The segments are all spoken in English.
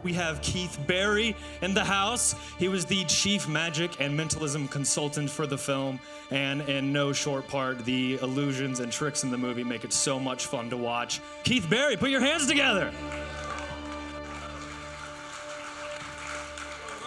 We have Keith Barry in the house. He was the chief magic and mentalism consultant for the film, and in no short part, the illusions and tricks in the movie make it so much fun to watch. Keith Barry, put your hands together.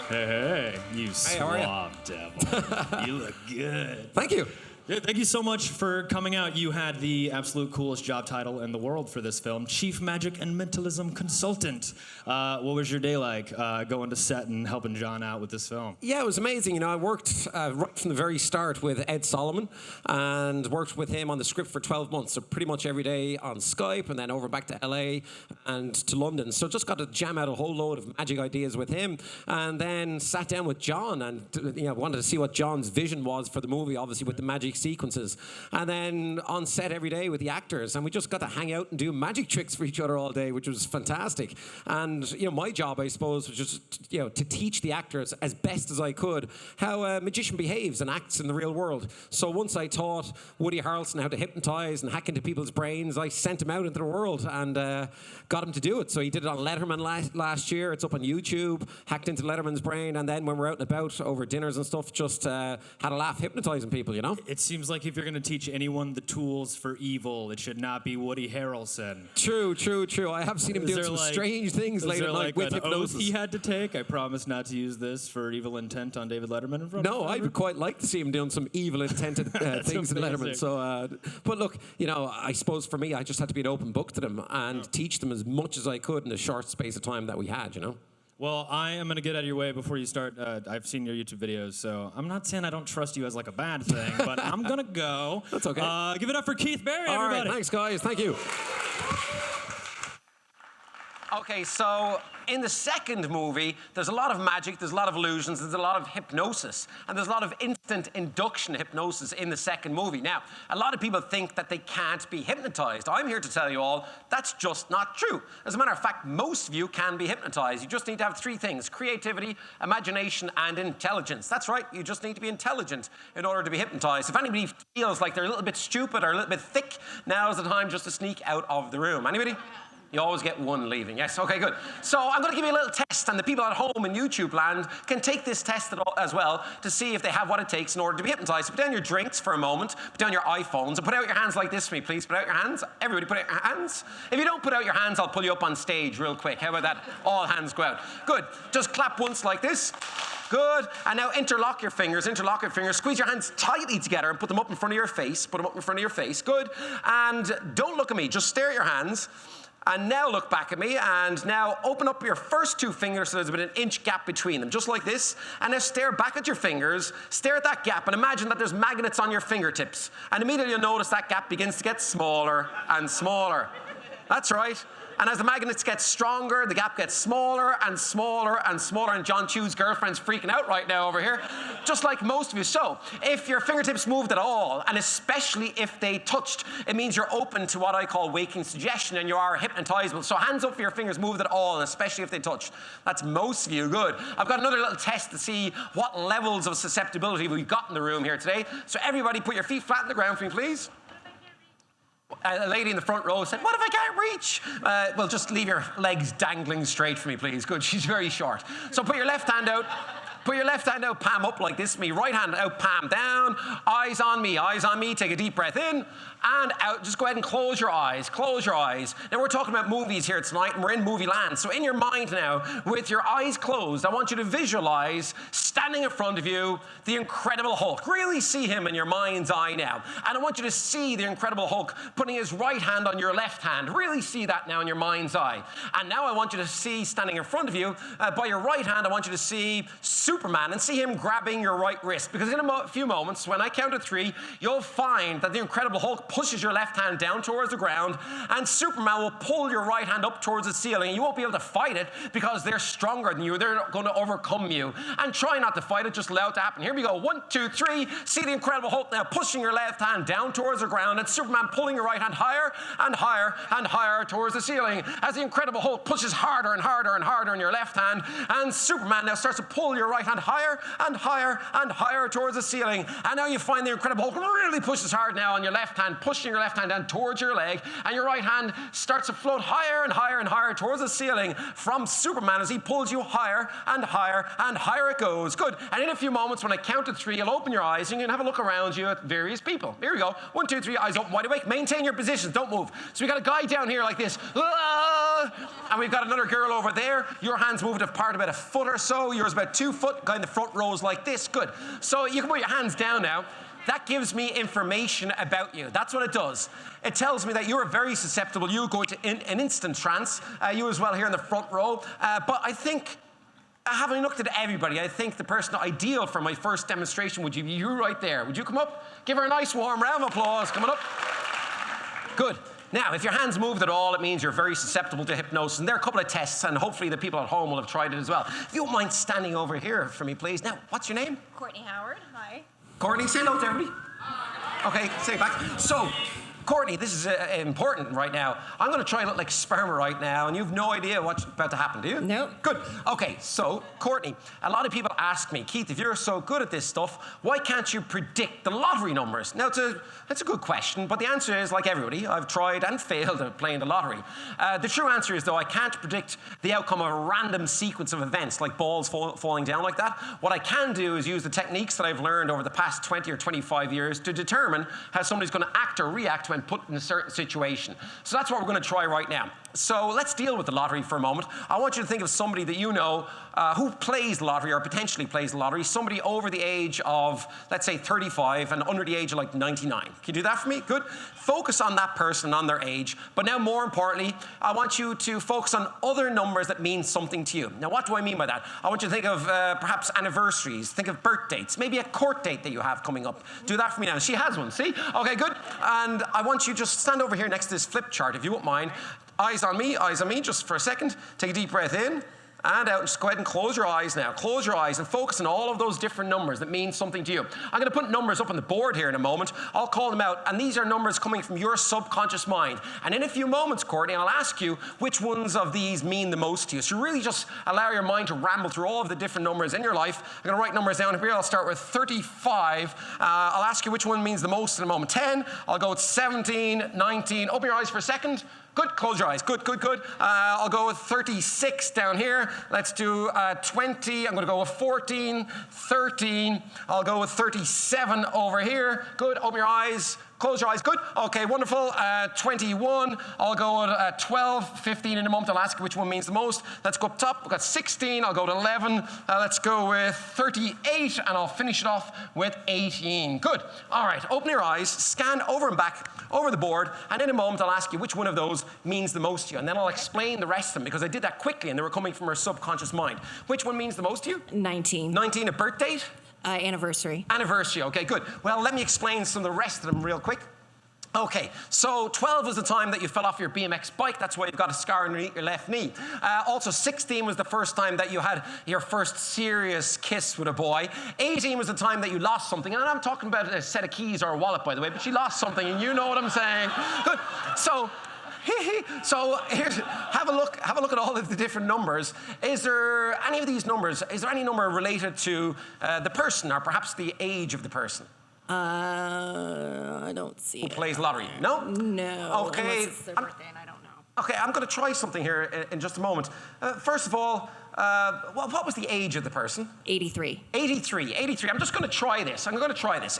Hey, you suave devil. You look good. Thank you. Yeah, thank you so much for coming out. You had the absolute coolest job title in the world for this film, Chief Magic and Mentalism Consultant. What was your day like going to set and helping Jon out with this film? Yeah, it was amazing. You know, I worked right from the very start with Ed Solomon and worked with him on the script for 12 months. So pretty much every day on Skype and then over back to LA and to London. So just got to jam out a whole load of magic ideas with him and then sat down with Jon and wanted to see what Jon's vision was for the movie, obviously with the magic sequences, and then on set every day with the actors, and we just got to hang out and do magic tricks for each other all day, which was fantastic. And my job, I suppose, was just to teach the actors as best as I could how a magician behaves and acts in the real world. So once I taught Woody Harrelson how to hypnotize and hack into people's brains, I sent him out into the world and got him to do it. So he did it on Letterman last year. It's up on YouTube, hacked into Letterman's brain, and then when we're out and about over dinners and stuff, just had a laugh hypnotizing people, It seems like if you're going to teach anyone the tools for evil, it should not be Woody Harrelson. True. I have seen him do some strange things late at night with hypnosis. Oath he had to take? I promise not to use this for evil intent on David Letterman in front of No, I would quite like to see him doing some evil intended things in Letterman. So, but look, I suppose for me, I just had to be an open book to them and teach them as much as I could in the short space of time that we had, Well, I am going to get out of your way before you start. I've seen your YouTube videos, so I'm not saying I don't trust you as like a bad thing, but I'm going to go. That's okay. Give it up for Keith Barry, All everybody. right, thanks, guys. Thank you. Okay, so in the second movie, there's a lot of magic, there's a lot of illusions, there's a lot of hypnosis, and there's a lot of instant induction hypnosis in the second movie. Now, a lot of people think that they can't be hypnotized. I'm here to tell you all, that's just not true. As a matter of fact, most of you can be hypnotized. You just need to have three things: creativity, imagination, and intelligence. That's right, you just need to be intelligent in order to be hypnotized. If anybody feels like they're a little bit stupid or a little bit thick, now's the time just to sneak out of the room. Anybody? You always get one leaving. Yes, okay, good. So I'm going to give you a little test, and the people at home in YouTube land can take this test as well to see if they have what it takes in order to be hypnotized. So put down your drinks for a moment, put down your iPhones, and put out your hands like this for me, please. Put out your hands. Everybody put out your hands. If you don't put out your hands, I'll pull you up on stage real quick. How about that? All hands go out. Good. Just clap once like this. Good. And now interlock your fingers, squeeze your hands tightly together and put them up in front of your face. Put them up in front of your face. Good. And don't look at me, just stare at your hands. And now look back at me, and now open up your first two fingers so there's about an inch gap between them, just like this. And now stare back at your fingers, stare at that gap, and imagine that there's magnets on your fingertips. And immediately you'll notice that gap begins to get smaller and smaller. That's right. And as the magnets get stronger, the gap gets smaller and smaller and smaller. And John Chu's girlfriend's freaking out right now over here, just like most of you. So if your fingertips moved at all, and especially if they touched, it means you're open to what I call waking suggestion and you are hypnotizable. So hands up for your fingers moved at all, and especially if they touched. That's most of you. Good. I've got another little test to see what levels of susceptibility we've got in the room here today. So everybody put your feet flat on the ground for me, please. A lady in the front row said, "What if I can't reach?" Well, just leave your legs dangling straight for me, please. Good, she's very short. So put your left hand out. Put your left hand out, palm up like this. Me, right hand out, palm down. Eyes on me, eyes on me. Take a deep breath in and out. Just go ahead and close your eyes. Close your eyes. Now, we're talking about movies here tonight, and we're in movie land. So in your mind now, with your eyes closed, I want you to visualize standing in front of you the Incredible Hulk. Really see him in your mind's eye now. And I want you to see the Incredible Hulk putting his right hand on your left hand. Really see that now in your mind's eye. And now I want you to see, standing in front of you, by your right hand, I want you to see Superman and see him grabbing your right wrist. Because in a few moments, when I count to 3, you'll find that the Incredible Hulk pushes your left hand down towards the ground, and Superman will pull your right hand up towards the ceiling. You won't be able to fight it because they're stronger than you. They're going to overcome you. And try not to fight it, just allow it to happen. Here we go. 1, 2, 3. See the Incredible Hulk now pushing your left hand down towards the ground, and Superman pulling your right hand higher and higher and higher towards the ceiling. As the Incredible Hulk pushes harder and harder and harder on your left hand, and Superman now starts to pull your right right hand higher and higher and higher towards the ceiling. And now you find the Incredible Hulk really pushes hard now on your left hand, pushing your left hand down towards your leg, and your right hand starts to float higher and higher and higher towards the ceiling from Superman as he pulls you higher and higher and higher it goes. Good. And in a few moments, when I count to 3, you'll open your eyes and you can have a look around you at various people. Here we go. 1, 2, 3, eyes open, wide awake. Maintain your positions. Don't move. So we got a guy down here like this. And we've got another girl over there. Your hands moved apart about a foot or so. Yours about 2 foot. Guy in the front row is like this. Good. So you can put your hands down now. That gives me information about you. That's what it does. It tells me that you're very susceptible. You go into an instant trance. You as well here in the front row. But I think, having looked at everybody, I think the person ideal for my first demonstration would be you right there. Would you come up? Give her a nice warm round of applause. Coming up. Good. Now, if your hands moved at all, it means you're very susceptible to hypnosis. And there are a couple of tests, and hopefully the people at home will have tried it as well. If you don't mind standing over here for me, please. Now, what's your name? Courtney Howard. Hi. Courtney, say hello to everybody. Okay, say it back. So, Courtney, this is important right now. I'm going to try a little experiment right now, and you have no idea what's about to happen, do you? Nope. Good. Okay, so, Courtney, a lot of people ask me, Keith, if you're so good at this stuff, why can't you predict the lottery numbers? Now, that's a good question, but the answer is, like everybody, I've tried and failed at playing the lottery. The true answer is, though, I can't predict the outcome of a random sequence of events, like balls falling down like that. What I can do is use the techniques that I've learned over the past 20 or 25 years to determine how somebody's going to act or react when put in a certain situation. So that's what we're going to try right now. So let's deal with the lottery for a moment. I want you to think of somebody that you know who plays the lottery or potentially plays the lottery, somebody over the age of, let's say, 35 and under the age of like 99. Can you do that for me? Good. Focus on that person, on their age. But now, more importantly, I want you to focus on other numbers that mean something to you. Now, what do I mean by that? I want you to think of perhaps anniversaries, think of birth dates, maybe a court date that you have coming up. Do that for me now. She has one, see? Okay, good. And I want you to just stand over here next to this flip chart, if you won't mind. Eyes on me, just for a second. Take a deep breath in and out. Just go ahead and close your eyes now. Close your eyes and focus on all of those different numbers that mean something to you. I'm going to put numbers up on the board here in a moment. I'll call them out, and these are numbers coming from your subconscious mind. And in a few moments, Courtney, I'll ask you which ones of these mean the most to you. So really just allow your mind to ramble through all of the different numbers in your life. I'm going to write numbers down here. I'll start with 35. I'll ask you which one means the most in a moment. 10. I'll go with 17, 19. Open your eyes for a second. Good, close your eyes. Good, good, good. I'll go with 36 down here. Let's do 20. I'm going to go with 14, 13. I'll go with 37 over here. Good, open your eyes. Close your eyes. Good. Okay, wonderful. 21. I'll go with 12, 15 in a moment. I'll ask you which one means the most. Let's go up top. We've got 16. I'll go to 11. Let's go with 38, and I'll finish it off with 18. Good. All right, open your eyes. Scan over and back over the board, and in a moment, I'll ask you which one of those means the most to you, and then I'll explain the rest of them, because I did that quickly, and they were coming from our subconscious mind. Which one means the most to you? 19. 19, a birth date? Anniversary. Anniversary, okay, good. Well, let me explain some of the rest of them real quick. Okay, so 12 was the time that you fell off your BMX bike. That's why you've got a scar underneath your left knee. Also, 16 was the first time that you had your first serious kiss with a boy. 18 was the time that you lost something. And I'm talking about a set of keys or a wallet, by the way, but she lost something, and you know what I'm saying. Good. So here's, have a look at all of the different numbers. Is there any of these numbers, is there any number related to the person or perhaps the age of the person? I don't see it. Who plays lottery? No? No. Okay. Unless it's their birthday and I don't know. Okay, I'm going to try something here in just a moment. First of all, what was the age of the person? 83. 83. I'm just going to try this.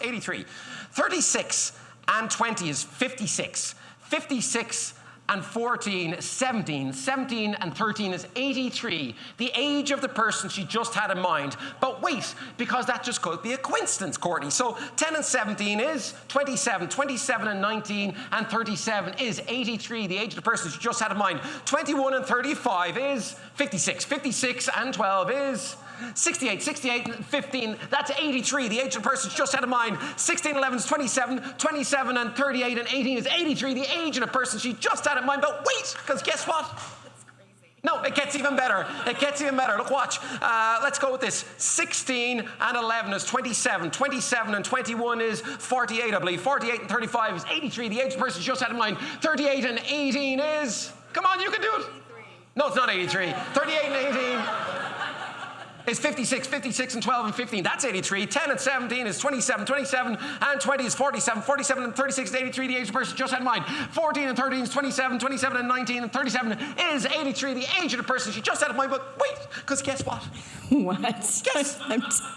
83. 36 and 20 is 56. 56 and 14, 17. 17 and 13 is 83. The age of the person she just had in mind. But wait, because that just could be a coincidence, Courtney. So 10 and 17 is 27. 27 and 19 and 37 is 83. The age of the person she just had in mind. 21 and 35 is 56. 56 and 12 is 68, 68 and 15, that's 83. The age of the person just had in mind. 16, 11 is 27, 27 and 38 and 18 is 83. The age of the person she just had in mind. But wait, because guess what? That's crazy. No, it gets even better. Look, watch. Let's go with this. 16 and 11 is 27. 27 and 21 is 48, I believe. 48 and 35 is 83. The age of the person she just had in mind. 38 and 18 is... Come on, you can do it. 83. No, it's not 83. 38 and 18... is 56. 56 and 12 and 15, that's 83. 10 and 17 is 27. 27 and 20 is 47. 47 and 36 is 83. The age of the person just had in mind. 14 and 13 is 27. 27 and 19 and 37 is 83. The age of the person she just had in mind. But wait, because guess what? What? Guess.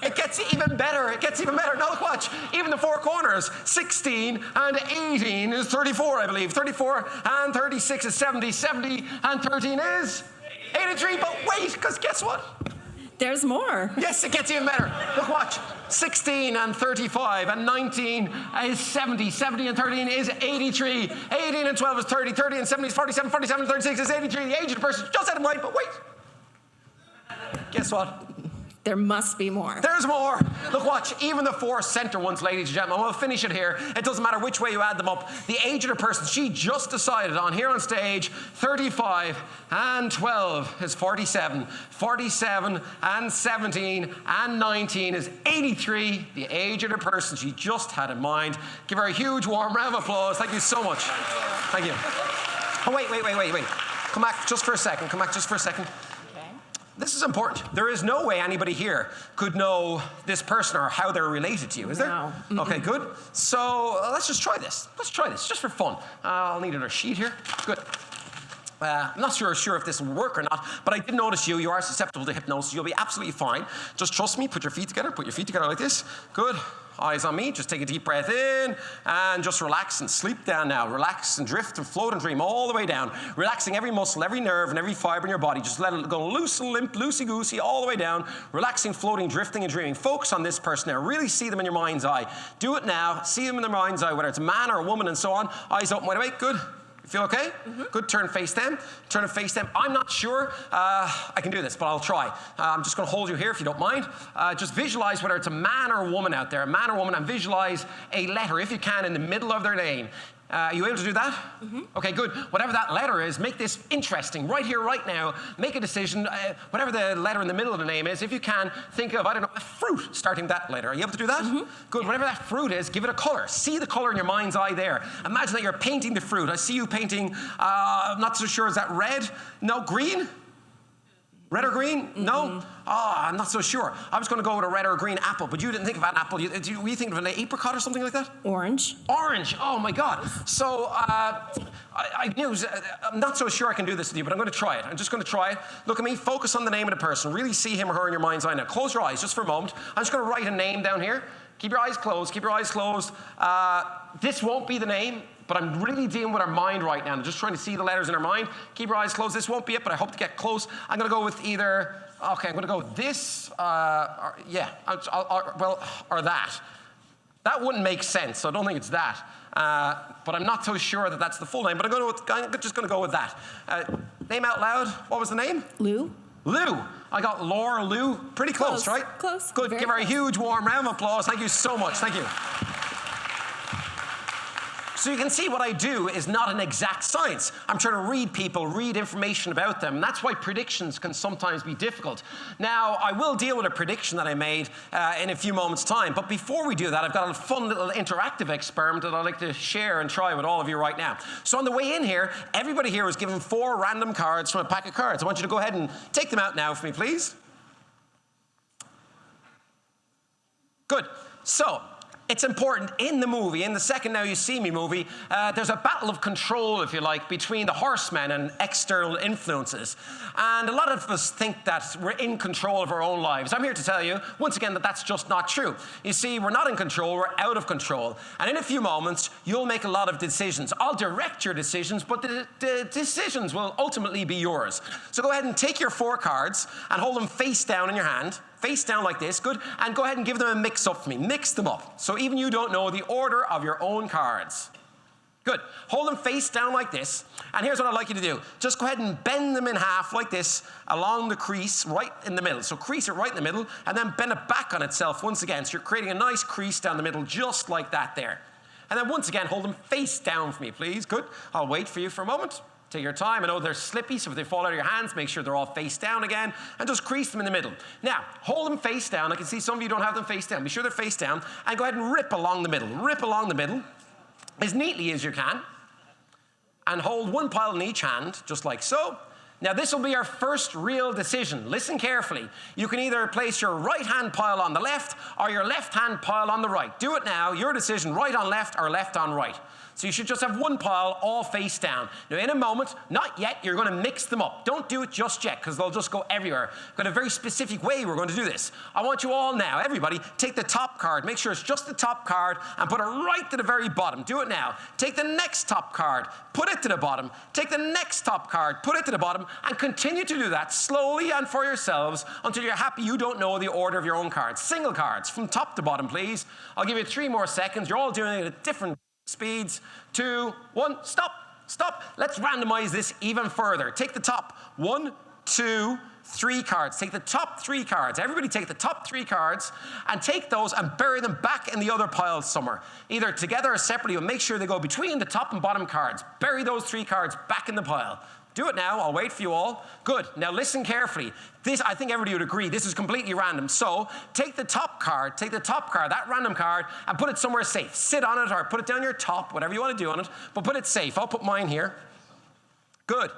It gets even better. It gets even better. Now look, watch. Even the four corners. 16 and 18 is 34, I believe. 34 and 36 is 70. 70 and 13 is 83. But wait, because guess what? There's more. Yes, it gets even better. Look, watch. 16 and 35 and 19 is 70. 70 and 13 is 83. 18 and 12 is 30. 30 and 70 is 47. 47 and 36 is 83. The age of the person just had in mind. But wait. Guess what? There must be more. There's more. Look, watch. Even the four center ones, ladies and gentlemen. We'll finish it here. It doesn't matter which way you add them up. The age of the person she just decided on here on stage, 35 and 12 is 47. 47 and 17 and 19 is 83. The age of the person she just had in mind. Give her a huge warm round of applause. Thank you so much. Thank you. Oh, wait. Come back just for a second. Come back just for a second. This is important. There is no way anybody here could know this person or how they're related to you, is there? No. Okay, good. So let's just try this. Let's try this, just for fun. I'll need another sheet here. Good. I'm not sure if this will work or not, but I did notice you are susceptible to hypnosis. You'll be absolutely fine. Just trust me. Put your feet together like this. Good. Eyes on me. Just take a deep breath in and just relax and sleep down now. Relax and drift and float and dream all the way down. Relaxing every muscle, every nerve, and every fiber in your body. Just let it go loose and limp, loosey-goosey, all the way down. Relaxing, floating, drifting, and dreaming. Focus on this person now. Really see them in your mind's eye. Do it now. See them in their mind's eye, whether it's a man or a woman and so on. Eyes open wide awake. Good. You feel okay? Mm-hmm. Good. Turn face them. Turn and face them. I'm not sure I can do this, but I'll try. I'm just going to hold you here if you don't mind. Just visualize whether it's a man or a woman out there, a man or woman, and visualize a letter, if you can, in the middle of their name. Are you able to do that? Mm-hmm. Okay, good. Whatever that letter is, make this interesting. Right here, right now, make a decision. Whatever the letter in the middle of the name is, if you can, think of, I don't know, a fruit starting that letter. Are you able to do that? Mm-hmm. Good. Whatever that fruit is, give it a color. See the color in your mind's eye there. Imagine that you're painting the fruit. I see you painting, I'm not so sure, is that red? No, green? Red or green? Mm-hmm. No? Oh, I'm not so sure. I was going to go with a red or a green apple, but you didn't think of an apple. Were you thinking of an apricot or something like that? Orange. Orange. Oh, my God. So I knew, I'm not so sure I can do this with you, but I'm going to try it. I'm just going to try it. Look at me. Focus on the name of the person. Really see him or her in your mind's eye now. Close your eyes just for a moment. I'm just going to write a name down here. Keep your eyes closed. Keep your eyes closed. This won't be the name, but I'm really dealing with her mind right now. I'm just trying to see the letters in her mind. Keep your eyes closed. This won't be it, but I hope to get close. I'm going to go with either, okay, I'm going to go with this, or that. That wouldn't make sense, so I don't think it's that. But I'm not so sure that that's the full name, but I'm just going to go with that. Name out loud. What was the name? Lou. Lou. I got Laura, Lou. Pretty close, right? Close. Good. Very Give her a close. huge warm round of applause. Thank you so much. Thank you. So you can see what I do is not an exact science. I'm trying to read people, read information about them, and that's why predictions can sometimes be difficult. Now, I will deal with a prediction that I made in a few moments' time, but before we do that, I've got a fun little interactive experiment that I'd like to share and try with all of you right now. So on the way in here, everybody here was given 4 random cards from a pack of cards. I want you to go ahead and take them out now for me, please. Good. So, it's important in the movie, in the second Now You See Me movie, there's a battle of control, if you like, between the horsemen and external influences. And a lot of us think that we're in control of our own lives. I'm here to tell you, once again, that that's just not true. You see, we're not in control, we're out of control. And in a few moments, you'll make a lot of decisions. I'll direct your decisions, but the decisions will ultimately be yours. So go ahead and take your 4 cards and hold them face down in your hand. Face down like this, good, and go ahead and give them a mix-up for me. Mix them up, so even you don't know the order of your own cards. Good. Hold them face down like this, and here's what I'd like you to do. Just go ahead and bend them in half like this along the crease right in the middle. So crease it right in the middle, and then bend it back on itself once again. So you're creating a nice crease down the middle, just like that there. And then once again, hold them face down for me, please. Good. I'll wait for you for a moment. Take your time. I know they're slippy, so if they fall out of your hands, make sure they're all face down again, and just crease them in the middle. Now, hold them face down. I can see some of you don't have them face down. Be sure they're face down, and go ahead and rip along the middle. Rip along the middle as neatly as you can, and hold one pile in each hand, just like so. Now, this will be our first real decision. Listen carefully. You can either place your right-hand pile on the left or your left-hand pile on the right. Do it now. Your decision, right on left or left on right. So you should just have one pile all face down. Now, in a moment, not yet, you're going to mix them up. Don't do it just yet, because they'll just go everywhere. We've got a very specific way we're going to do this. I want you all now, everybody, take the top card. Make sure it's just the top card and put it right to the very bottom. Do it now. Take the next top card, put it to the bottom. Take the next top card, put it to the bottom, and continue to do that slowly and for yourselves until you're happy you don't know the order of your own cards. Single cards, from top to bottom, please. I'll give you 3 more seconds. You're all doing it at different speeds. 2, 1, stop, stop. Let's randomize this even further. Take the top 1, 2, 3 cards. Take the top 3 cards. Everybody take the top 3 cards and take those and bury them back in the other pile somewhere. Either together or separately, but make sure they go between the top and bottom cards. Bury those 3 cards back in the pile. Do it now. I'll wait for you all. Good. Now listen carefully. This, I think everybody would agree, this is completely random. So take the top card, that random card, and put it somewhere safe. Sit on it or put it down your top, whatever you want to do on it, but put it safe. I'll put mine here. Good.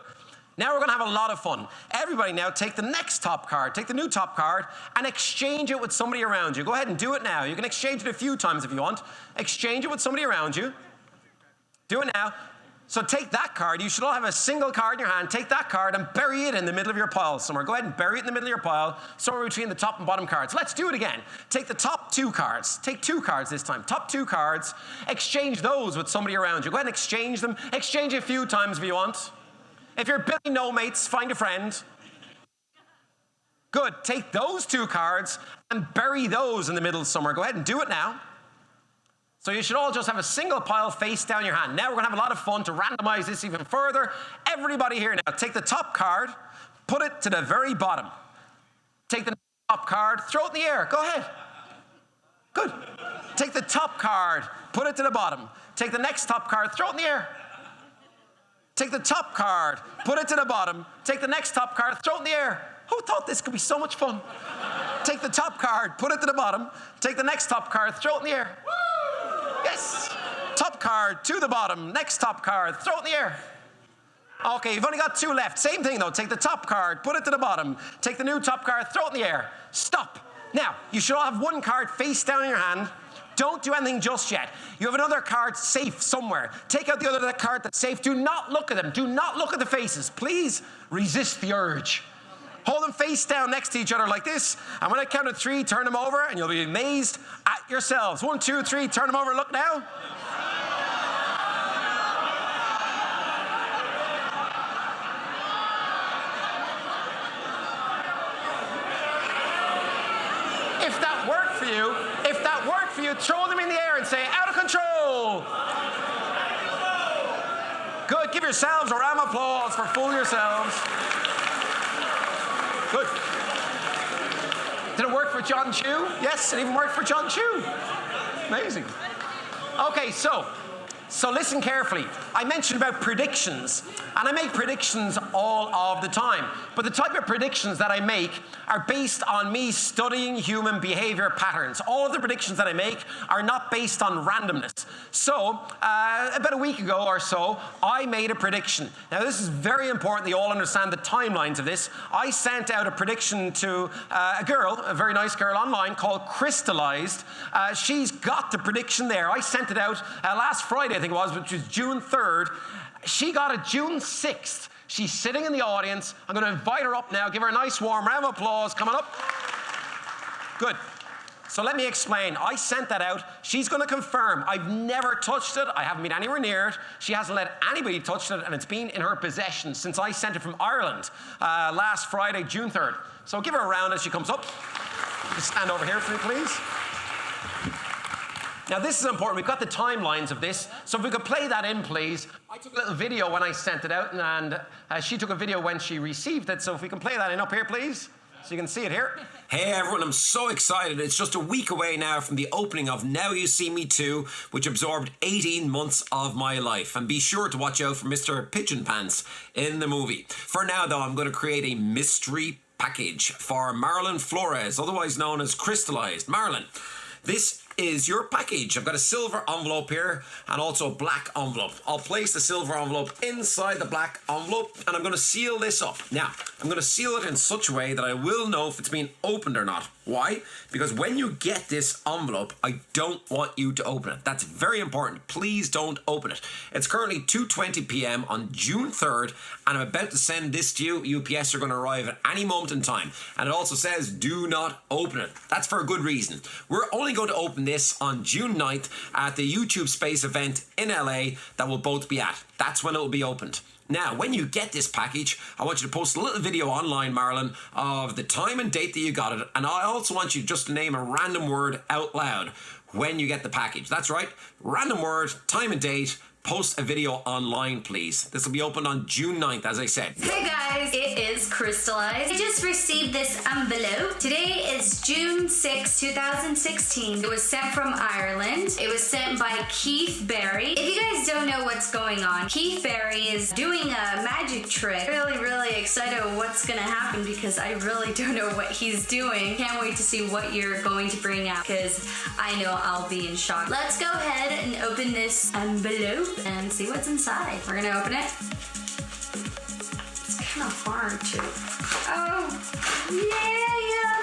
Now we're going to have a lot of fun. Everybody now take the next top card, take the new top card, and exchange it with somebody around you. Go ahead and do it now. You can exchange it a few times if you want. Exchange it with somebody around you. Do it now. So take that card. You should all have a single card in your hand. Take that card and bury it in the middle of your pile somewhere. Go ahead and bury it in the middle of your pile, somewhere between the top and bottom cards. Let's do it again. Take the top 2 cards. Take 2 cards this time. Top 2 cards. Exchange those with somebody around you. Go ahead and exchange them. Exchange a few times if you want. If you're building no mates, find a friend. Good. Take those 2 cards and bury those in the middle somewhere. Go ahead and do it now. So you should all just have a single pile face down your hand. Now we're going to have a lot of fun to randomize this even further. Everybody here now, take the top card, put it to the very bottom. Take the top card, throw it in the air. Go ahead. Good. Take the top card, put it to the bottom. Take the next top card, throw it in the air. Take the top card, put it to the bottom. Take the next top card, throw it in the air. Who thought this could be so much fun? Take the top card, put it to the bottom. Take the next top card, throw it in the air. Yes. Top card to the bottom. Next top card. Throw it in the air. Okay, you've only got 2 left. Same thing though. Take the top card. Put it to the bottom. Take the new top card. Throw it in the air. Stop. Now, you should all have 1 card face down in your hand. Don't do anything just yet. You have another card safe somewhere. Take out the other card that's safe. Do not look at them. Do not look at the faces. Please resist the urge. Hold them face down next to each other like this. And when I count to 3, turn them over, and you'll be amazed at yourselves. 1, 2, 3, turn them over. Look now. If that worked for you, throw them in the air and say, out of control. Good. Give yourselves a round of applause for fooling yourselves. Good. Did it work for Jon Chu? Yes, it even worked for Jon Chu. Amazing. Okay, so listen carefully. I mentioned about predictions, and I make predictions all of the time. But the type of predictions that I make are based on me studying human behavior patterns. All of the predictions that I make are not based on randomness. So, about a week ago or so, I made a prediction. Now, this is very important that you all understand the timelines of this. I sent out a prediction to a girl, a very nice girl online called Crystallized. She's got the prediction there. I sent it out last Friday, I think it was, which was June 3rd. She got it June 6th. She's sitting in the audience. I'm going to invite her up now. Give her a nice warm round of applause. Come on up. Good. So let me explain. I sent that out. She's going to confirm. I've never touched it. I haven't been anywhere near it. She hasn't let anybody touch it, and it's been in her possession since I sent it from Ireland last Friday, June 3rd. So give her a round as she comes up. Just stand over here for me, please. Now, this is important. We've got the timelines of this. So if we could play that in, please. I took a little video when I sent it out, and she took a video when she received it. So if we can play that in up here, please, so you can see it here. Hey everyone, I'm so excited. It's just a week away now from the opening of Now You See Me 2, which absorbed 18 months of my life. And be sure to watch out for Mr. Pigeon Pants in the movie. For now, though, I'm going to create a mystery package for Marilyn Flores, otherwise known as Crystallized. Marilyn, this is your package. I've got a silver envelope here and also a black envelope. I'll place the silver envelope inside the black envelope and I'm going to seal this up. Now, I'm going to seal it in such a way that I will know if it's been opened or not. Why? Because when you get this envelope, I don't want you to open it. That's very important. Please don't open it. It's currently 2:20 p.m. on June 3rd, and I'm about to send this to you. UPS are going to arrive at any moment in time. And it also says, do not open it. That's for a good reason. We're only going to open this on June 9th at the YouTube Space event in LA that we'll both be at. That's when it will be opened. Now, when you get this package, I want you to post a little video online, Marilyn, of the time and date that you got it. And I also want you just to name a random word out loud when you get the package. That's right. Random word, time and date. Post a video online, please. This will be open on June 9th, as I said. Hey guys, it is Crystallized. I just received this envelope. Today is June 6, 2016. It was sent from Ireland. It was sent by Keith Berry. If you guys don't know what's going on, Keith Berry is doing a magic trick. Really excited what's gonna happen because I really don't know what he's doing. Can't wait to see what you're going to bring out because I know I'll be in shock. Let's go ahead and open this envelope and see what's inside. We're gonna open it. It's kind of hard too. Oh, yeah.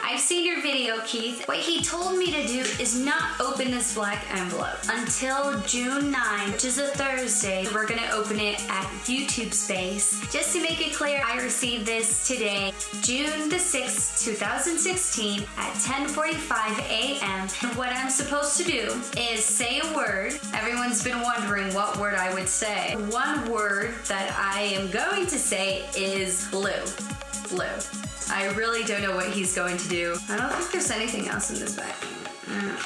I've seen your video, Keith. What he told me to do is not open this black envelope until June 9, which is a Thursday. We're gonna open it at YouTube Space. Just to make it clear, I received this today, June the 6th, 2016 at 10:45 a.m. And what I'm supposed to do is say a word. Everyone's been wondering what word I would say. One word that I am going to say is blue. Blue. I really don't know what he's going to do. I don't think there's anything else in this bag.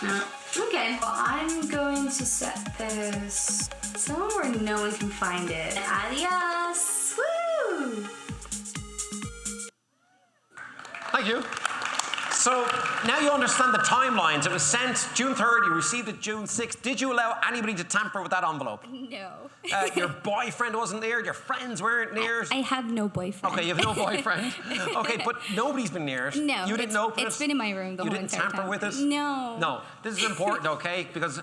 No. Okay, well, I'm going to set this somewhere where no one can find it. Adios! Woo! Thank you. So now you understand the timelines. It was sent June 3rd, you received it June 6th. Did you allow anybody to tamper with that envelope? No. Your boyfriend wasn't near, your friends weren't near. I have no boyfriend. Okay, you have no boyfriend. Okay, but nobody's been near it. No. You didn't open it? It's been in my room the whole entire time. You didn't tamper with it? No. No. This is important, okay? Because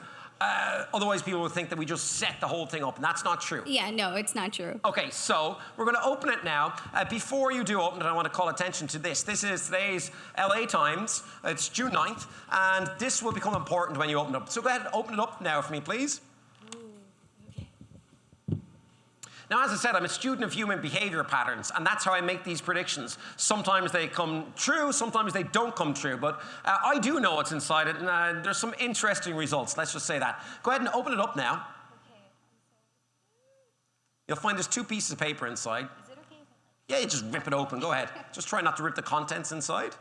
otherwise people will think that we just set the whole thing up, and that's not true. Yeah, no, it's not true. Okay, so we're going to open it now. Before you do open it, I want to call attention to this. This is today's LA Times. It's June 9th, and this will become important when you open it up. So go ahead and open it up now for me, please. Now, as I said, I'm a student of human behavior patterns, and that's how I make these predictions. Sometimes they come true, sometimes they don't come true, but I do know what's inside it, and there's some interesting results. Let's just say that. Go ahead and open it up now. Okay. You'll find there's 2 pieces of paper inside. Is it okay? Yeah, you just rip it open. Go ahead. Just try not to rip the contents inside.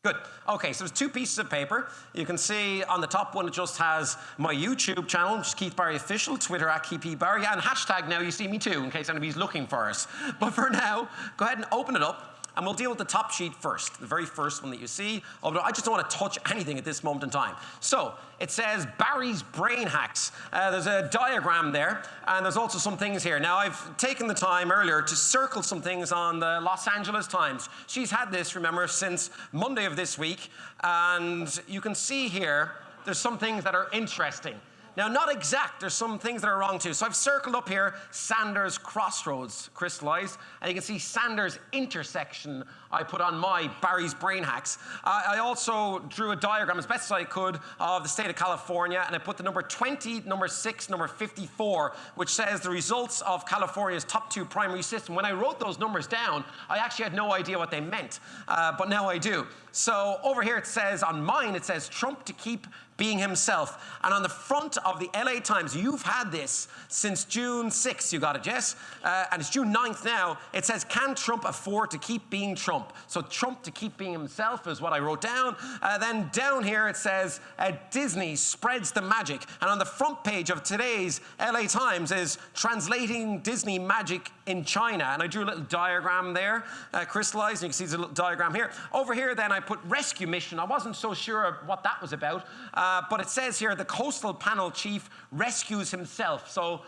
Good. Okay, so there's 2 pieces of paper. You can see on the top one, it just has my YouTube channel, which is Keith Barry Official, Twitter at Keith Barry, and hashtag Now You See Me Too, in case anybody's looking for us. But for now, go ahead and open it up. And we'll deal with the top sheet first, the very first one that you see. Although I just don't want to touch anything at this moment in time. So it says Barry's Brain Hacks. There's a diagram there, and there's also some things here. Now, I've taken the time earlier to circle some things on the Los Angeles Times. She's had this, remember, since Monday of this week. And you can see here, there's some things that are interesting. Now, not exact. There's some things that are wrong, too. So I've circled up here Sanders Crossroads, crystallized. And you can see Sanders intersection I put on my Barry's Brain Hacks. I also drew a diagram as best as I could of the state of California, and I put the number 20, number 6, number 54, which says the results of California's top 2 primary system. When I wrote those numbers down, I actually had no idea what they meant, but now I do. So over here it says, on mine, it says Trump to keep being himself. And on the front of the LA Times, you've had this since June 6th, you got it, Jess? And it's June 9th now. It says, can Trump afford to keep being Trump? So Trump to keep being himself is what I wrote down. Then down here it says, Disney spreads the magic. And on the front page of today's LA Times is translating Disney magic in China. And I drew a little diagram there, crystallized. And you can see there's a little diagram here. Over here then I put rescue mission. I wasn't so sure what that was about. But it says here, the coastal panel chief rescues himself. So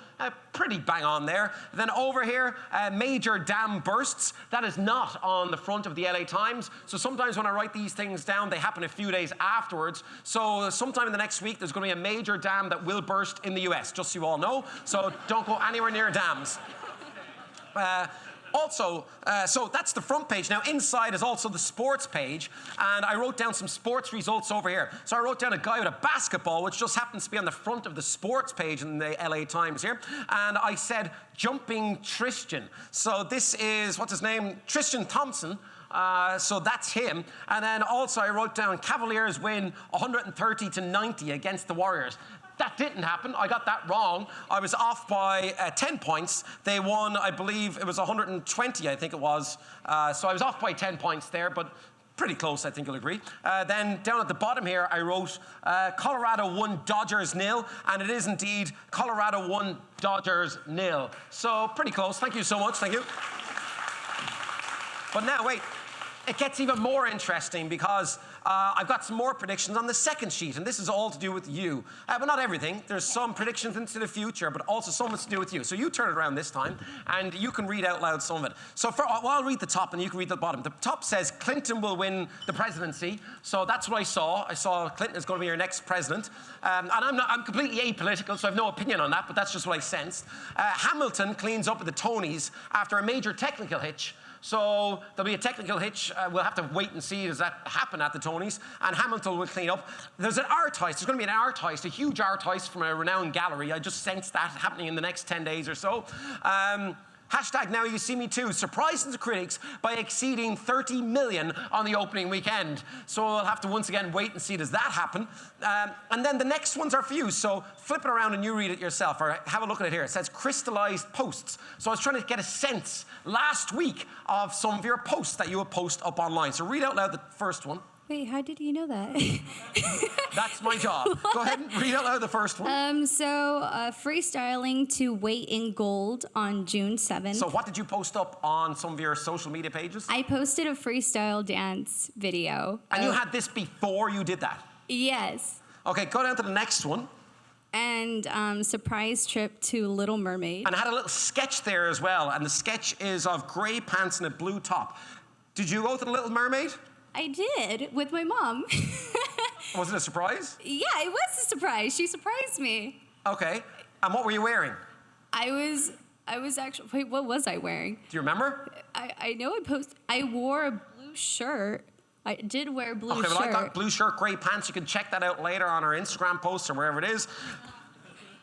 pretty bang on there. Then over here, major dam bursts. That is not on the front of the LA Times. So sometimes when I write these things down, they happen a few days afterwards. So sometime in the next week, there's going to be a major dam that will burst in the US, just so you all know. So don't go anywhere near dams. Also, so that's the front page. Now, inside is also the sports page, and I wrote down some sports results over here. So I wrote down a guy with a basketball, which just happens to be on the front of the sports page in the LA Times here, and I said, jumping Tristan. So this is, what's his name? Tristan Thompson. So that's him. And then also I wrote down Cavaliers win 130-90 against the Warriors. That didn't happen. I got that wrong. I was off by 10 points. They won, I believe, it was 120, I think it was. So I was off by 10 points there, but pretty close, I think you'll agree. Then down at the bottom here, I wrote Colorado 1, Dodgers 0, and it is indeed Colorado 1, Dodgers 0. So pretty close. Thank you so much. Thank you. But now, wait. It gets even more interesting because I've got some more predictions on the second sheet, and this is all to do with you. But not everything. There's some predictions into the future, but also so much to do with you. So you turn it around this time, and you can read out loud some of it. So I'll read the top, and you can read the bottom. The top says Clinton will win the presidency. So that's what I saw. I saw Clinton is going to be your next president. And I'm completely apolitical, so I have no opinion on that, but that's just what I sensed. Hamilton cleans up with the Tonys after a major technical hitch. So there'll be a technical hitch. We'll have to wait and see, does that happen at the Tonys? And Hamilton will clean up. There's an art heist. There's going to be an art heist, a huge art heist from a renowned gallery. I just sensed that happening in the next 10 days or so. Hashtag Now You See Me Too surprises the critics by exceeding 30 million on the opening weekend. So we'll have to once again wait and see, does that happen? And then the next ones are for you. So flip it around and you read it yourself, or have a look at it here. It says crystallized posts. So I was trying to get a sense last week of some of your posts that you would post up online. So read out loud the first one. Wait, how did you know that? That's my job. Go ahead and read out loud the first one. Freestyling to Wait in Gold on June 7th. So what did you post up on some of your social media pages? I posted a freestyle dance video. And you had this before you did that? Yes. Okay, go down to the next one. And surprise trip to Little Mermaid. And I had a little sketch there as well. And the sketch is of grey pants and a blue top. Did you go to the Little Mermaid? I did, with my mom. Was it a surprise? Yeah, it was a surprise. She surprised me. Okay. And what were you wearing? I was actually, wait, what was I wearing? Do you remember? I know I wore a blue shirt. I did wear a blue shirt. Okay, well, I got blue shirt, grey pants. You can check that out later on our Instagram posts or wherever it is.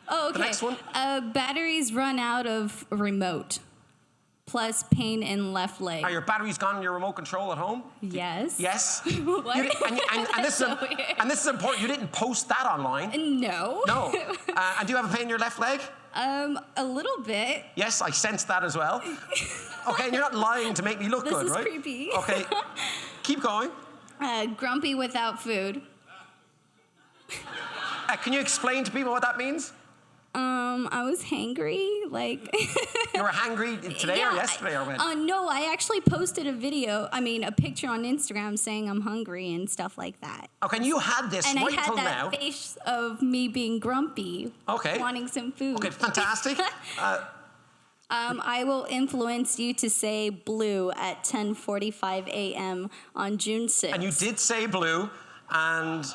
Oh, okay. The next one. Batteries run out of remote. Plus pain in left leg. Are your batteries gone in your remote control at home? Yes. Yes? What? And this is important. You didn't post that online. No. No. And do you have a pain in your left leg? A little bit. Yes, I sensed that as well. Okay, and you're not lying to make me look good, right? This is creepy. Okay, keep going. Grumpy without food. Can you explain to people what that means? I was hangry, like... You were hangry today or yesterday or when? No, I actually posted a picture on Instagram saying I'm hungry and stuff like that. Okay, and you had this and right I till had now. that face of me being grumpy. Okay. Wanting some food. Okay, fantastic. I will influence you to say blue at 10:45 a.m. on June 6th. And you did say blue, and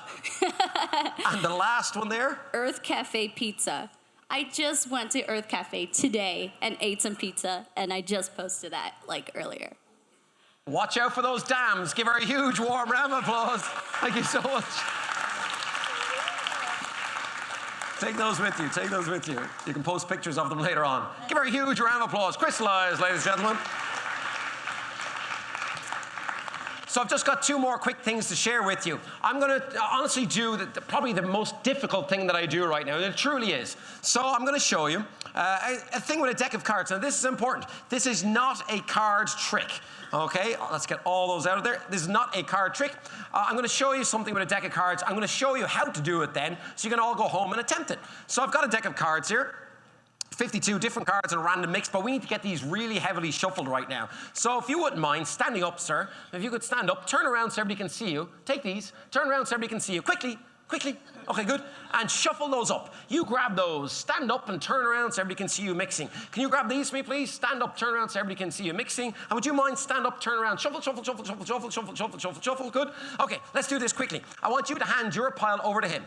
the last one there? Earth Cafe Pizza. I just went to Earth Cafe today and ate some pizza, and I just posted that, earlier. Watch out for those dams. Give her a huge warm round of applause. Thank you so much. Take those with you. Take those with you. You can post pictures of them later on. Give her a huge round of applause. Crystallize, ladies and gentlemen. So I've just got two more quick things to share with you. I'm going to honestly do probably the most difficult thing that I do right now. It truly is. So I'm going to show you a thing with a deck of cards. Now, this is important. This is not a card trick. Okay, let's get all those out of there. This is not a card trick. I'm going to show you something with a deck of cards. I'm going to show you how to do it then, so you can all go home and attempt it. So I've got a deck of cards here. 52 different cards in a random mix, but we need to get these really heavily shuffled right now. So if you wouldn't mind standing up, sir, if you could stand up, turn around so everybody can see you. Take these, turn around so everybody can see you. Quickly, Quickly. Okay, good. And shuffle those up. You grab those. Stand up and turn around so everybody can see you mixing. Can you grab these for me, please? Stand up, turn around so everybody can see you mixing. And would you mind stand up, turn around, shuffle, shuffle, shuffle, shuffle, shuffle, shuffle, shuffle, shuffle, shuffle. Good. Okay, let's do this quickly. I want you to hand your pile over to him.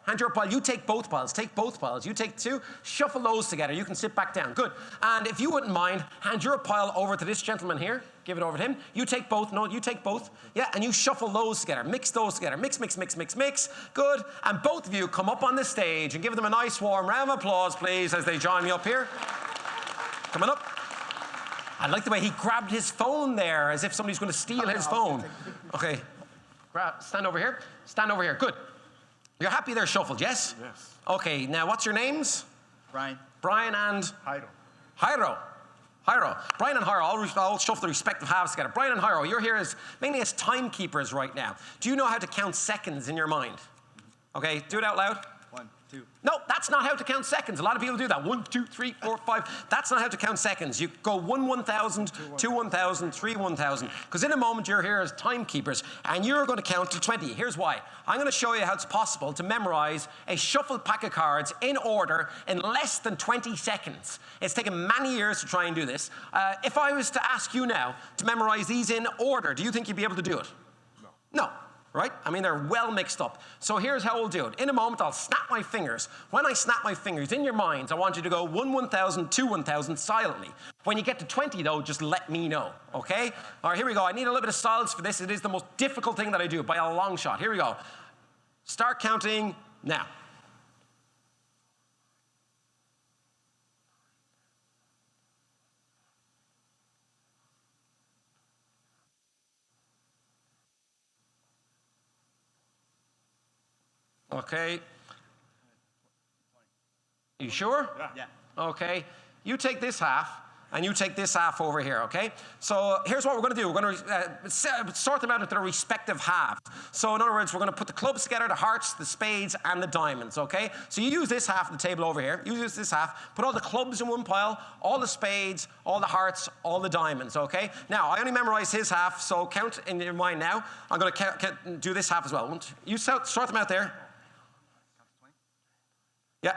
Hand your pile. You take both piles. Take both piles. You take two. Shuffle those together. You can sit back down. Good. And if you wouldn't mind, hand your pile over to this gentleman here. Give it over to him. You take both. No, you take both. Yeah, and you shuffle those together. Mix those together. Mix, mix, mix, mix, mix. Good. And both of you come up on the stage and give them a nice warm round of applause, please, as they join me up here. Coming up. I like the way he grabbed his phone there, as if somebody's going to steal his phone. Okay. Stand over here. Stand over here. Good. You're happy they're shuffled, yes? Yes. Okay, now what's your names? Brian. Brian and? Jairo. Jairo. Jairo. Brian and Jairo, I'll shuffle the respective halves together. Brian and Jairo, you're here mainly as timekeepers right now. Do you know how to count seconds in your mind? Okay, do it out loud. 1, 2. No, that's not how to count seconds. A lot of people do that. 1, 2, 3, 4, 5. That's not how to count seconds. You go 1 1,000, 2 1,000, 3 1,000. Because in a moment you're here as timekeepers and you're going to count to 20. Here's why. I'm going to show you how it's possible to memorize a shuffled pack of cards in order in less than 20 seconds. It's taken many years to try and do this. If I was to ask you now to memorize these in order, do you think you'd be able to do it? No. No. Right? I mean, they're well mixed up. So here's how we'll do it. In a moment, I'll snap my fingers. When I snap my fingers, in your minds, I want you to go 1 1,000, 2 1,000 silently. When you get to 20, though, just let me know, okay? All right, here we go. I need a little bit of silence for this. It is the most difficult thing that I do by a long shot. Here we go. Start counting now. Okay. You sure? Yeah. Okay. You take this half, and you take this half over here, okay? So here's what we're going to do. We're going to sort them out into their respective halves. So in other words, we're going to put the clubs together, the hearts, the spades, and the diamonds, okay? So you use this half of the table over here. You use this half. Put all the clubs in one pile, all the spades, all the hearts, all the diamonds, okay? Now, I only memorized his half, so count in your mind now. I'm going to do this half as well. You sort them out there. Yeah.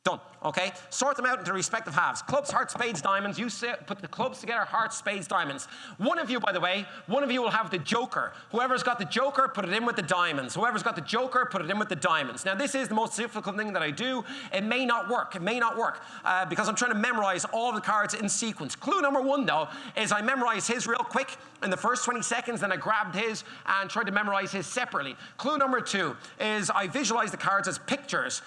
Done. Okay? Sort them out into respective halves. Clubs, hearts, spades, diamonds. You put the clubs together, hearts, spades, diamonds. One of you, by the way, one of you will have the joker. Whoever's got the joker, put it in with the diamonds. Whoever's got the joker, put it in with the diamonds. Now, this is the most difficult thing that I do. It may not work. It may not work because I'm trying to memorize all the cards in sequence. Clue number one, though, is I memorized his real quick in the first 20 seconds, then I grabbed his and tried to memorize his separately. Clue number two is I visualized the cards as pictures,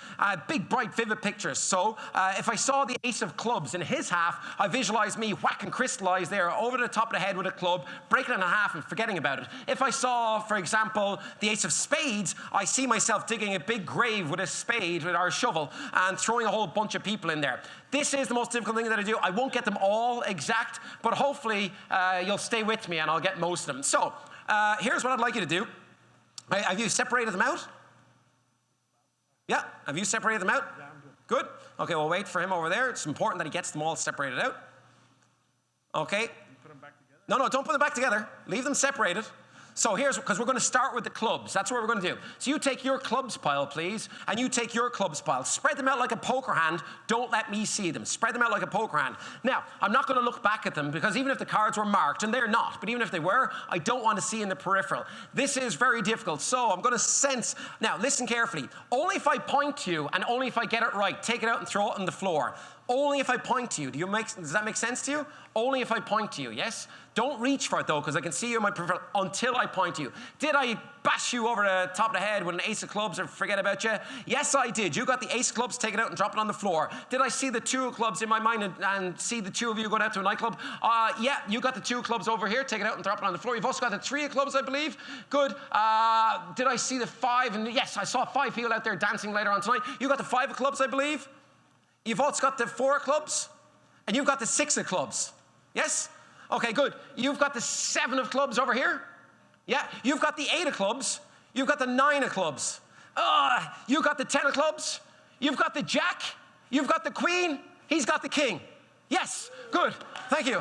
big, bright, vivid pictures. So if I saw the ace of clubs in his half, I visualized me whacking crystallized there over the top of the head with a club, breaking it in half and forgetting about it. If I saw, for example, the ace of spades, I see myself digging a big grave with a spade, with our shovel, and throwing a whole bunch of people in there. This is the most difficult thing that I do. I won't get them all exact, but hopefully you'll stay with me and I'll get most of them. So here's what I'd like you to do. Have you separated them out? Yeah, have you separated them out? Yeah, I'm Good. good. Okay, we'll wait for him over there. It's important that he gets them all separated out. Okay. You put them back together? No, don't put them back together. Leave them separated. So here's, because we're going to start with the clubs. That's what we're going to do. So you take your clubs pile, please, and you take your clubs pile. Spread them out like a poker hand. Don't let me see them. Spread them out like a poker hand. Now, I'm not going to look back at them because even if the cards were marked, and they're not, but even if they were, I don't want to see in the peripheral. This is very difficult. So I'm going to sense. Now, listen carefully. Only if I point to you and only if I get it right, take it out and throw it on the floor. Only if I point to you. Does that make sense to you? Only if I point to you, yes? Don't reach for it, though, because I can see you in my peripheral until I point to you. Did I bash you over the top of the head with an ace of clubs or forget about you? Yes, I did. You got the ace of clubs, take it out and drop it on the floor. Did I see the two of clubs in my mind and see the two of you going out to a nightclub? Yeah, you got the two of clubs over here, take it out and drop it on the floor. You've also got the three of clubs, I believe. Good. Did I see the five? And yes, I saw 5 people out there dancing later on tonight. You got the 5 of clubs, I believe. You've also got the 4 of clubs, and you've got the 6 of clubs. Yes? Okay, good. You've got the 7 of clubs over here. Yeah. You've got the 8 of clubs. You've got the 9 of clubs. You've got the 10 of clubs. You've got the jack. You've got the queen. He's got the king. Yes. Good. Thank you.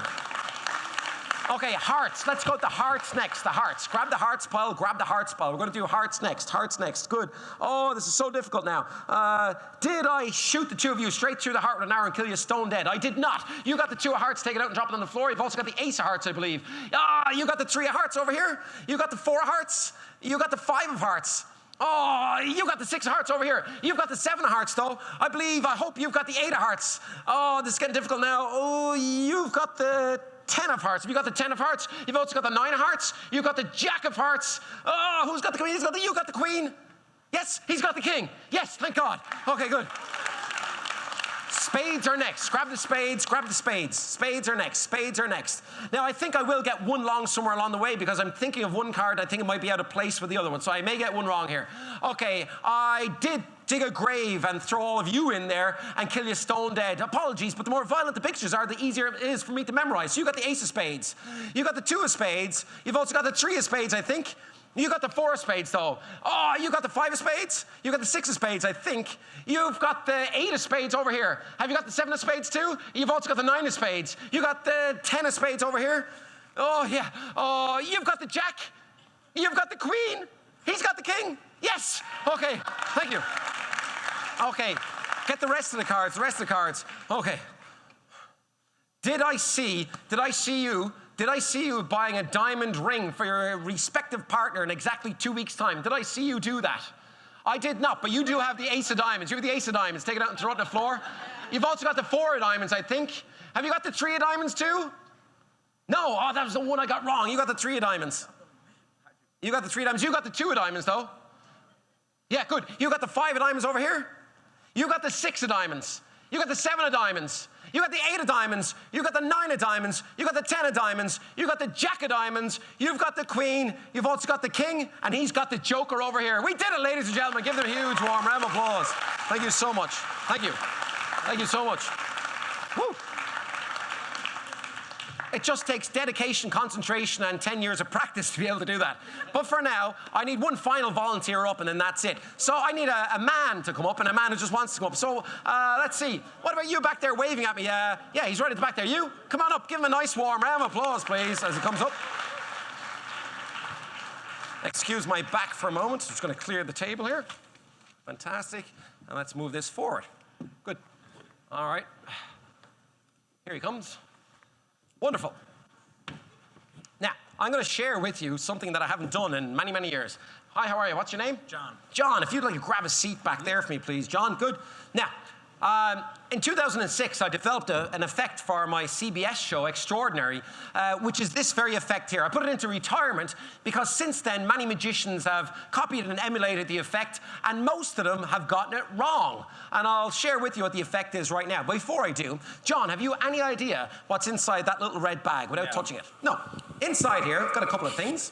Okay, hearts. Let's go with the hearts next. The hearts. Grab the hearts pile. Grab the hearts pile. We're going to do hearts next. Hearts next. Good. Oh, this is so difficult now. Did I shoot the two of you straight through the heart with an arrow and kill you stone dead? I did not. You got the two of hearts, take it out and drop it on the floor. You've also got the ace of hearts, I believe. You got the three of hearts over here. You got the four of hearts. You got the five of hearts. Oh, you got the six of hearts over here. You've got the seven of hearts, though. I hope you've got the eight of hearts. Oh, this is getting difficult now. Oh, you've got the 10 of hearts. Have you got the 10 of hearts? You've also got the 9 of hearts. You've got the jack of hearts. Oh, who's got the queen? You got the queen. Yes, he's got the king. Yes, thank God. Okay, good. Spades are next. Grab the spades, grab the spades. Spades are next, spades are next. Now, I think I will get one wrong somewhere along the way because I'm thinking of one card. I think it might be out of place with the other one, so I may get one wrong here. Okay, I did dig a grave and throw all of you in there and kill you stone dead. Apologies, but the more violent the pictures are, the easier it is for me to memorize. So you got the ace of spades. You got the two of spades. You've also got the three of spades, I think. You got the four of spades, though. Oh, you got the five of spades. You got the six of spades, I think. You've got the eight of spades over here. Have you got the seven of spades, too? You've also got the nine of spades. You got the 10 of spades over here. Oh, yeah. Oh, you've got the jack. You've got the queen. He's got the king. Yes. Okay, thank you. Okay, get the rest of the cards, Okay. Did I see you buying a diamond ring for your respective partner in exactly 2 weeks' time? Did I see you do that? I did not, but you do have the ace of diamonds. You have the ace of diamonds. Take it out and throw it on the floor. You've also got the four of diamonds, I think. Have you got the three of diamonds, too? No, oh, that was the one I got wrong. You got the three of diamonds. You got the three of diamonds. You got the two of diamonds, though. Yeah, good. You got the five of diamonds over here. You got the six of diamonds. You got the seven of diamonds. You got the eight of diamonds. You got the nine of diamonds. You got the 10 of diamonds. You got the jack of diamonds. You've got the queen. You've also got the king, and he's got the joker over here. We did it, ladies and gentlemen. Give them a huge warm round of applause. Thank you so much. Thank you. Thank you so much. Woo. It just takes dedication, concentration, and 10 years of practice to be able to do that. But for now, I need one final volunteer up, and then that's it. So I need a man to come up, and a man who just wants to come up. So let's see. What about you back there waving at me? Yeah, he's right at the back there. You, come on up. Give him a nice warm round of applause, please, as he comes up. Excuse my back for a moment. Just going to clear the table here. Fantastic. And let's move this forward. Good. All right. Here he comes. Wonderful. Now, I'm going to share with you something that I haven't done in many, many years. Hi, how are you? What's your name? John. John, if you'd like to grab a seat back there for me, please. John, good. Now, in 2006, I developed an effect for my CBS show, Extraordinary, which is this very effect here. I put it into retirement because since then, many magicians have copied and emulated the effect, and most of them have gotten it wrong. And I'll share with you what the effect is right now. But before I do, John, have you any idea what's inside that little red bag without touching it? No. Inside here, I've got a couple of things.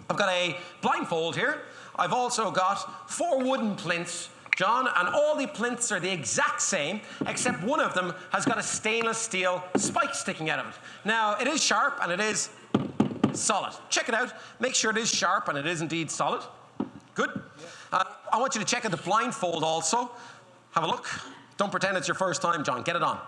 I've got a blindfold here. I've also got 4 wooden plinths, John, and all the plinths are the exact same, except one of them has got a stainless steel spike sticking out of it. Now, it is sharp and it is solid. Check it out. Make sure it is sharp and it is indeed solid. Good. I want you to check out the blindfold also. Have a look. Don't pretend it's your first time, John. Get it on.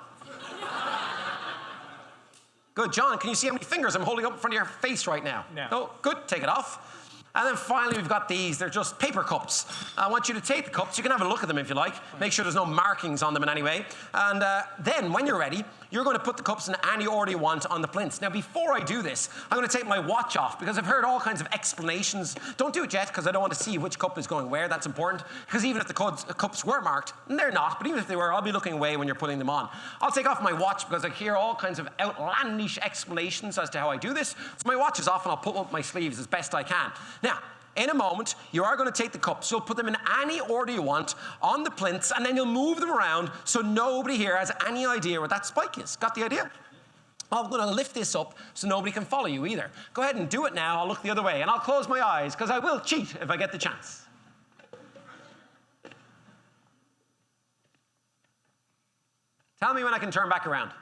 Good. John, can you see how many fingers I'm holding up in front of your face right now? No. No? Good. Take it off. And then finally, we've got these. They're just paper cups. I want you to take the cups. You can have a look at them if you like. Make sure there's no markings on them in any way. And then, when you're ready, you're going to put the cups in any order you want on the plinths. Now, before I do this, I'm going to take my watch off because I've heard all kinds of explanations. Don't do it yet because I don't want to see which cup is going where. That's important. Because even if the cups were marked, and they're not, but even if they were, I'll be looking away when you're putting them on. I'll take off my watch because I hear all kinds of outlandish explanations as to how I do this. So my watch is off and I'll put up my sleeves as best I can. Now, in a moment, you are going to take the cups. You'll put them in any order you want on the plinths, and then you'll move them around so nobody here has any idea where that spike is. Got the idea? I'm going to lift this up so nobody can follow you either. Go ahead and do it now. I'll look the other way, and I'll close my eyes, because I will cheat if I get the chance. Tell me when I can turn back around.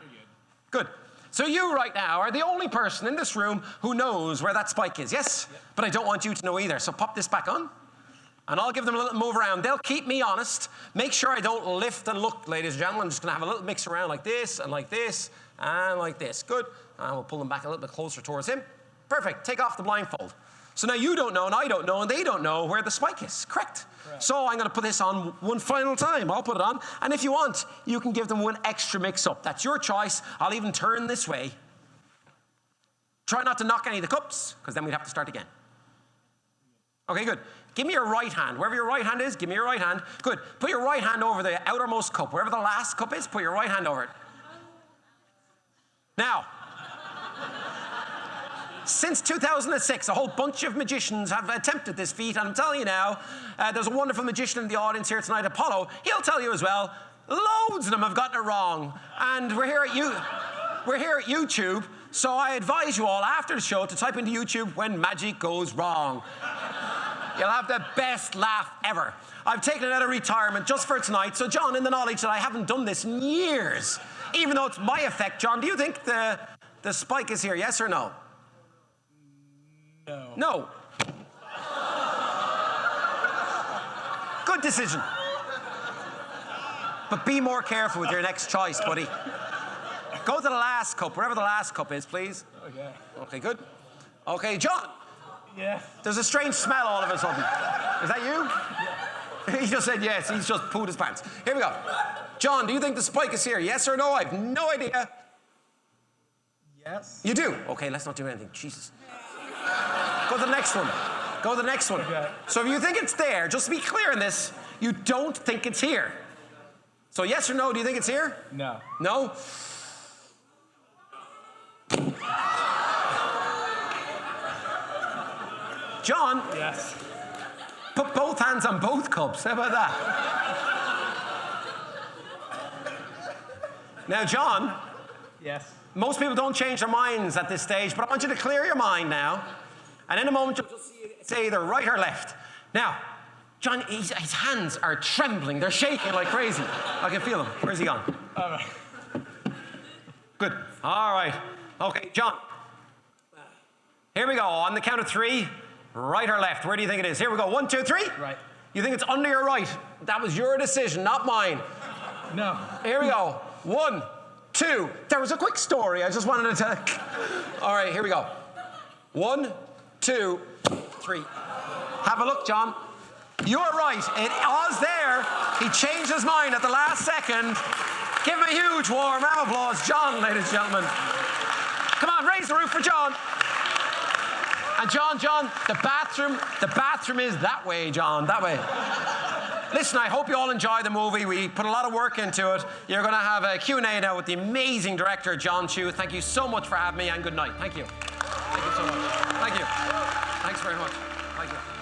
Good. So you right now are the only person in this room who knows where that spike is, yes? Yep. But I don't want you to know either, so pop this back on. And I'll give them a little move around. They'll keep me honest. Make sure I don't lift and look, ladies and gentlemen. I'm just going to have a little mix around like this and like this And like this. Good. And we'll pull them back a little bit closer towards him. Perfect. Take off the blindfold. So now you don't know, and I don't know, and they don't know where the spike is. Correct? So I'm going to put this on one final time. I'll put it on. And if you want, you can give them one extra mix-up. That's your choice. I'll even turn this way. Try not to knock any of the cups, because then we'd have to start again. Okay, good. Give me your right hand. Wherever your right hand is, give me your right hand. Good. Put your right hand over the outermost cup. Wherever the last cup is, put your right hand over it. Now, since 2006, a whole bunch of magicians have attempted this feat, and I'm telling you now, there's a wonderful magician in the audience here tonight, PAULO. He'll tell you as well, loads of them have gotten it wrong. And we're here at YouTube, so I advise you all after the show to type into YouTube when magic goes wrong. You'll have the best laugh ever. I've taken it out of retirement just for tonight, so Jon, in the knowledge that I haven't done this in years, even though it's my effect, Jon, do you think the spike is here, yes or no? No. No. Good decision. But be more careful with your next choice, buddy. Go to the last cup, wherever the last cup is, please. Okay. Okay, good. Okay, Jon. Yeah. There's a strange smell all of a sudden. Is that you? Yeah. He just said yes. He's just pooed his pants. Here we go. Jon, do you think the spike is here? Yes or no? I have no idea. Yes. You do? Okay, let's not do anything. Jesus. Go to the next one. Go to the next one. Okay. So if you think it's there, just to be clear in this, you don't think it's here. So yes or no, do you think it's here? No. No? Jon, Yes. put both hands on both cups. How about that? Now, Jon, Yes. most people don't change their minds at this stage, but I want you to clear your mind now. And in a moment, you'll just say either right or left. Now, Jon, his hands are trembling. They're shaking like crazy. I can feel them. Where's he gone? All right. Good. All right. Okay, Jon. Here we go. On the count of three, right or left? Where do you think it is? Here we go. 1, 2, 3. Right. You think it's under your right? That was your decision, not mine. No. Here we go. 1, 2. There was a quick story. I just wanted to tell. All right, here we go. 1, 2, 3. Have a look, Jon. You're right. It was there. He changed his mind at the last second. Give him a huge warm round of applause, Jon, ladies and gentlemen. Come on, raise the roof for Jon. And Jon, the bathroom is that way, Jon, that way. Listen, I hope you all enjoy the movie. We put a lot of work into it. You're going to have a Q&A now with the amazing director, Jon Chu. Thank you so much for having me, and good night. Thank you. Thank you so much. Thank you. Thanks very much. Thank you.